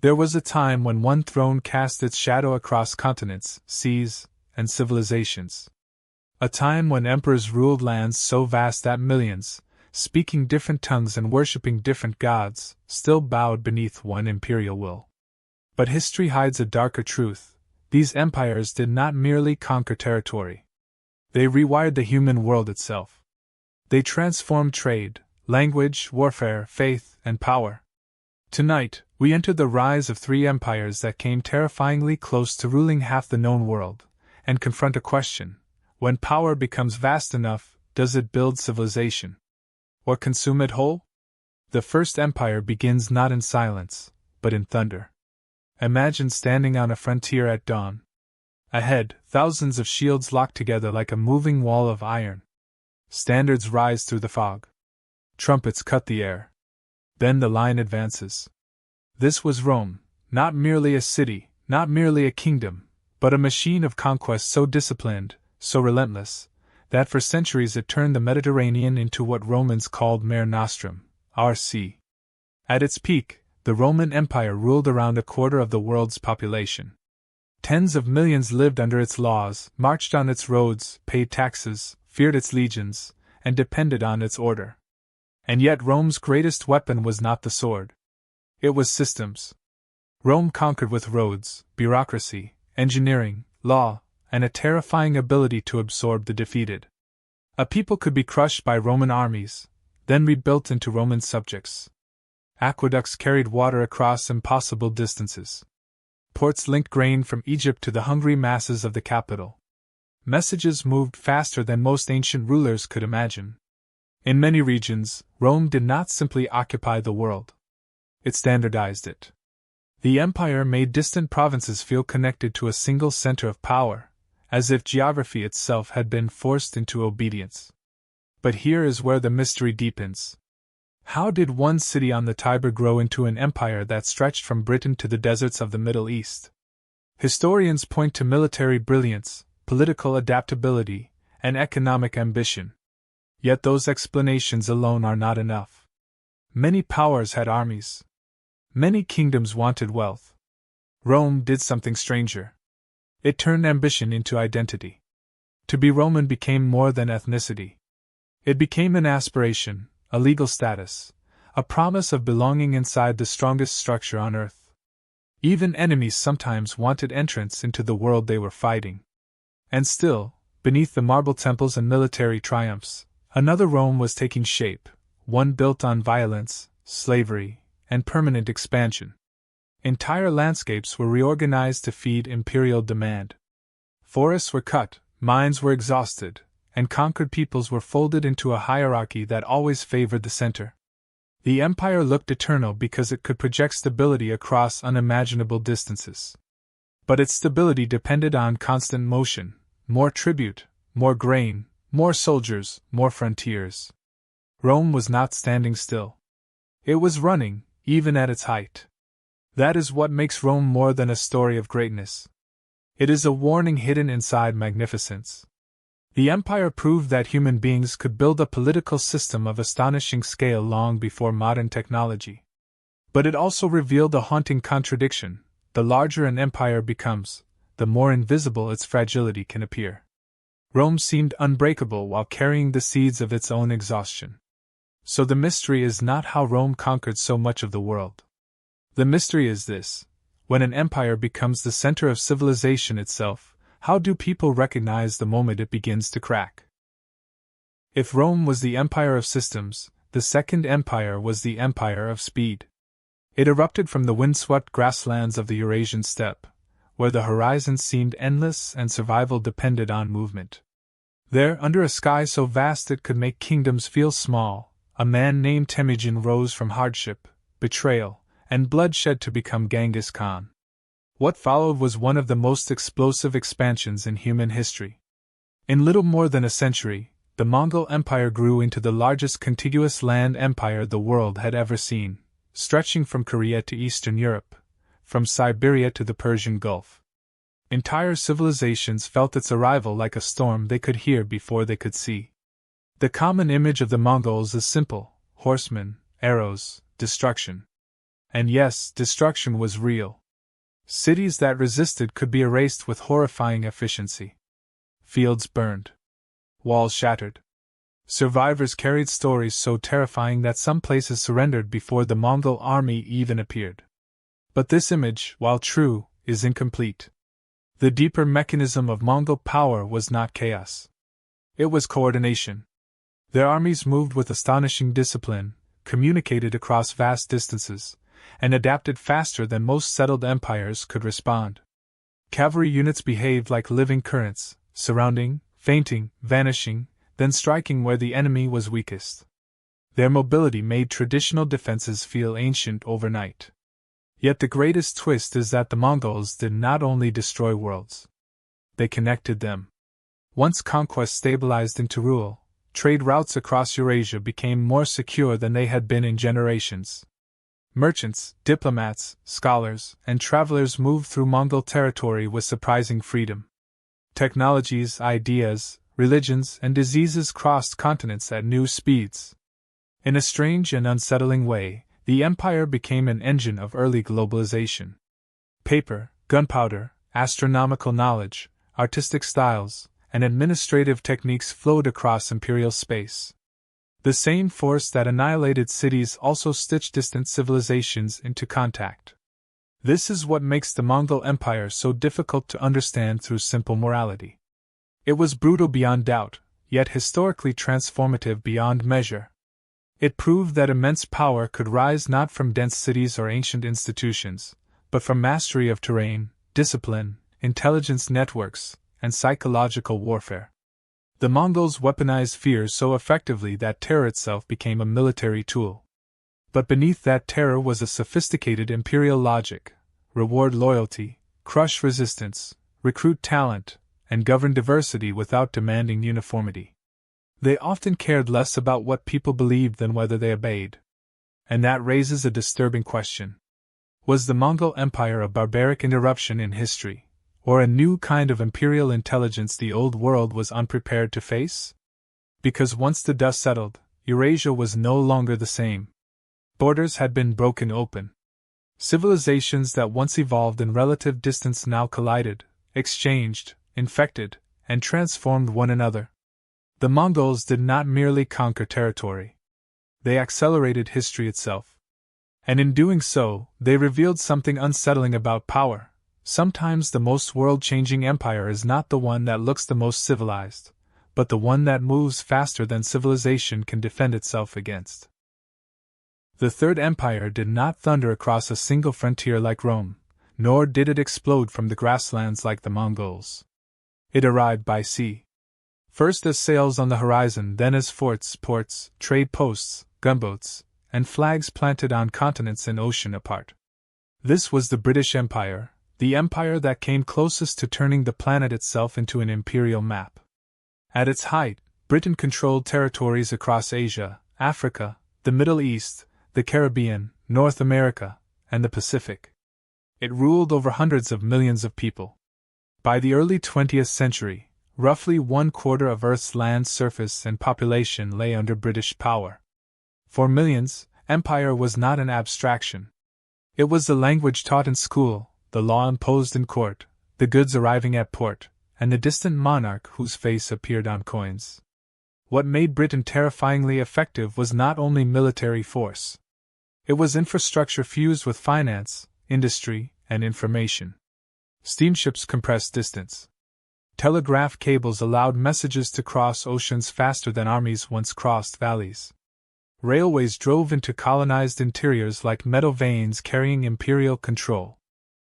There was a time when one throne cast its shadow across continents, seas, and civilizations. A time when emperors ruled lands so vast that millions, speaking different tongues and worshipping different gods, still bowed beneath one imperial will. But history hides a darker truth. These empires did not merely conquer territory. They rewired the human world itself. They transformed trade, language, warfare, faith, and power. Tonight, we enter the rise of three empires that came terrifyingly close to ruling half the known world, and confront a question: when power becomes vast enough, does it build civilization? Or consume it whole? The first empire begins not in silence, but in thunder. Imagine standing on a frontier at dawn. Ahead, thousands of shields lock together like a moving wall of iron. Standards rise through the fog. Trumpets cut the air. Then the line advances. This was Rome, not merely a city, not merely a kingdom, but a machine of conquest so disciplined, so relentless, that for centuries it turned the Mediterranean into what Romans called Mare Nostrum, our sea. At its peak, the Roman Empire ruled around a quarter of the world's population. Tens of millions lived under its laws, marched on its roads, paid taxes, feared its legions, and depended on its order. And yet Rome's greatest weapon was not the sword. It was systems. Rome conquered with roads, bureaucracy, engineering, law, and a terrifying ability to absorb the defeated. A people could be crushed by Roman armies, then rebuilt into Roman subjects. Aqueducts carried water across impossible distances. Ports linked grain from Egypt to the hungry masses of the capital. Messages moved faster than most ancient rulers could imagine. In many regions, Rome did not simply occupy the world. It standardized it. The empire made distant provinces feel connected to a single center of power, as if geography itself had been forced into obedience. But here is where the mystery deepens. How did one city on the Tiber grow into an empire that stretched from Britain to the deserts of the Middle East? Historians point to military brilliance, political adaptability, and economic ambition. Yet those explanations alone are not enough. Many powers had armies. Many kingdoms wanted wealth. Rome did something stranger. It turned ambition into identity. To be Roman became more than ethnicity. It became an aspiration, a legal status, a promise of belonging inside the strongest structure on earth. Even enemies sometimes wanted entrance into the world they were fighting. And still, beneath the marble temples and military triumphs, another Rome was taking shape, one built on violence, slavery, and permanent expansion. Entire landscapes were reorganized to feed imperial demand. Forests were cut, mines were exhausted, and conquered peoples were folded into a hierarchy that always favored the center. The empire looked eternal because it could project stability across unimaginable distances. But its stability depended on constant motion: more tribute, more grain, more soldiers, more frontiers. Rome was not standing still. It was running, even at its height. That is what makes Rome more than a story of greatness. It is a warning hidden inside magnificence. The empire proved that human beings could build a political system of astonishing scale long before modern technology. But it also revealed a haunting contradiction: the larger an empire becomes, the more invisible its fragility can appear. Rome seemed unbreakable while carrying the seeds of its own exhaustion. So the mystery is not how Rome conquered so much of the world. The mystery is this: when an empire becomes the center of civilization itself, how do people recognize the moment it begins to crack? If Rome was the empire of systems, the second empire was the empire of speed. It erupted from the windswept grasslands of the Eurasian steppe, where the horizon seemed endless and survival depended on movement. There, under a sky so vast it could make kingdoms feel small, a man named Temujin rose from hardship, betrayal, and bloodshed to become Genghis Khan. What followed was one of the most explosive expansions in human history. In little more than a century, the Mongol Empire grew into the largest contiguous land empire the world had ever seen, stretching from Korea to Eastern Europe, from Siberia to the Persian Gulf. Entire civilizations felt its arrival like a storm they could hear before they could see. The common image of the Mongols is simple: horsemen, arrows, destruction. And yes, destruction was real. Cities that resisted could be erased with horrifying efficiency. Fields burned. Walls shattered. Survivors carried stories so terrifying that some places surrendered before the Mongol army even appeared. But this image, while true, is incomplete. The deeper mechanism of Mongol power was not chaos. It was coordination. Their armies moved with astonishing discipline, communicated across vast distances, and adapted faster than most settled empires could respond. Cavalry units behaved like living currents, surrounding, feinting, vanishing, then striking where the enemy was weakest. Their mobility made traditional defenses feel ancient overnight. Yet the greatest twist is that the Mongols did not only destroy worlds. They connected them. Once conquest stabilized into rule, trade routes across Eurasia became more secure than they had been in generations. Merchants, diplomats, scholars, and travelers moved through Mongol territory with surprising freedom. Technologies, ideas, religions, and diseases crossed continents at new speeds. In a strange and unsettling way, the empire became an engine of early globalization. Paper, gunpowder, astronomical knowledge, artistic styles, and administrative techniques flowed across imperial space. The same force that annihilated cities also stitched distant civilizations into contact. This is what makes the Mongol Empire so difficult to understand through simple morality. It was brutal beyond doubt, yet historically transformative beyond measure. It proved that immense power could rise not from dense cities or ancient institutions, but from mastery of terrain, discipline, intelligence networks, and psychological warfare. The Mongols weaponized fear so effectively that terror itself became a military tool. But beneath that terror was a sophisticated imperial logic: reward loyalty, crush resistance, recruit talent, and govern diversity without demanding uniformity. They often cared less about what people believed than whether they obeyed. And that raises a disturbing question. Was the Mongol Empire a barbaric interruption in history, or a new kind of imperial intelligence the old world was unprepared to face? Because once the dust settled, Eurasia was no longer the same. Borders had been broken open. Civilizations that once evolved in relative distance now collided, exchanged, infected, and transformed one another. The Mongols did not merely conquer territory. They accelerated history itself. And in doing so, they revealed something unsettling about power. Sometimes the most world-changing empire is not the one that looks the most civilized, but the one that moves faster than civilization can defend itself against. The Third Empire did not thunder across a single frontier like Rome, nor did it explode from the grasslands like the Mongols. It arrived by sea. First as sails on the horizon, then as forts, ports, trade posts, gunboats, and flags planted on continents an ocean apart. This was the British Empire, the empire that came closest to turning the planet itself into an imperial map. At its height, Britain controlled territories across Asia, Africa, the Middle East, the Caribbean, North America, and the Pacific. It ruled over hundreds of millions of people. By the early 20th century, roughly 1/4 of Earth's land surface and population lay under British power. For millions, empire was not an abstraction. It was the language taught in school, the law imposed in court, the goods arriving at port, and the distant monarch whose face appeared on coins. What made Britain terrifyingly effective was not only military force. It was infrastructure fused with finance, industry, and information. Steamships compressed distance. Telegraph cables allowed messages to cross oceans faster than armies once crossed valleys. Railways drove into colonized interiors like metal veins carrying imperial control.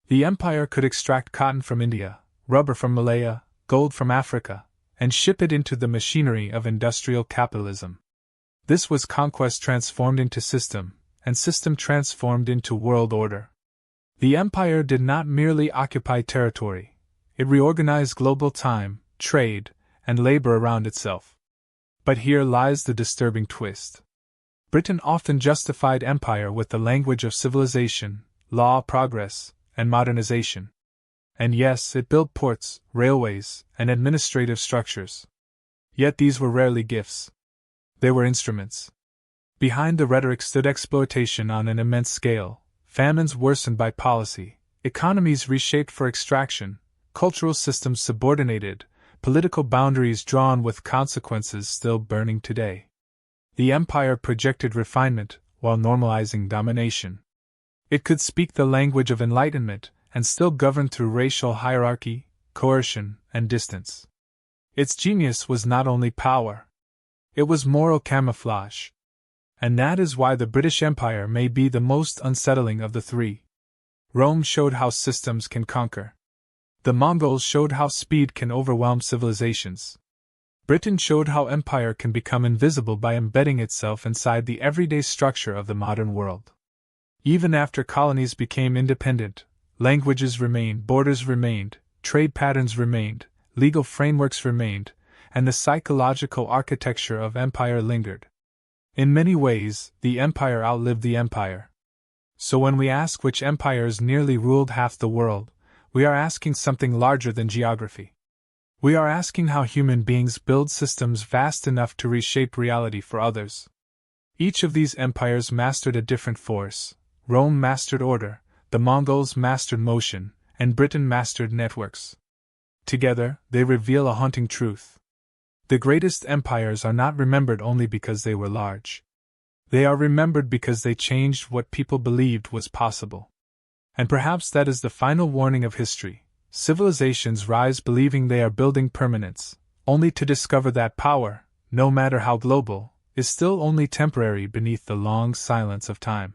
The empire could extract cotton from India, rubber from Malaya, gold from Africa, and ship it into the machinery of industrial capitalism. This was conquest transformed into system, and system transformed into world order. The empire did not merely occupy territory. It reorganized global time, trade, and labor around itself. But here lies the disturbing twist. Britain often justified empire with the language of civilization, law, progress, and modernization. And yes, it built ports, railways, and administrative structures. Yet these were rarely gifts. They were instruments. Behind the rhetoric stood exploitation on an immense scale, famines worsened by policy, economies reshaped for extraction, cultural systems subordinated, political boundaries drawn with consequences still burning today. The empire projected refinement while normalizing domination. It could speak the language of enlightenment and still govern through racial hierarchy, coercion, and distance. Its genius was not only power. It was moral camouflage. And that is why the British Empire may be the most unsettling of the three. Rome showed how systems can conquer. The Mongols showed how speed can overwhelm civilizations. Britain showed how empire can become invisible by embedding itself inside the everyday structure of the modern world. Even after colonies became independent, languages remained, borders remained, trade patterns remained, legal frameworks remained, and the psychological architecture of empire lingered. In many ways, the empire outlived the empire. So when we ask which empires nearly ruled half the world, we are asking something larger than geography. We are asking how human beings build systems vast enough to reshape reality for others. Each of these empires mastered a different force. Rome mastered order, the Mongols mastered motion, and Britain mastered networks. Together, they reveal a haunting truth. The greatest empires are not remembered only because they were large. They are remembered because they changed what people believed was possible. And perhaps that is the final warning of history. Civilizations rise believing they are building permanence, only to discover that power, no matter how global, is still only temporary beneath the long silence of time.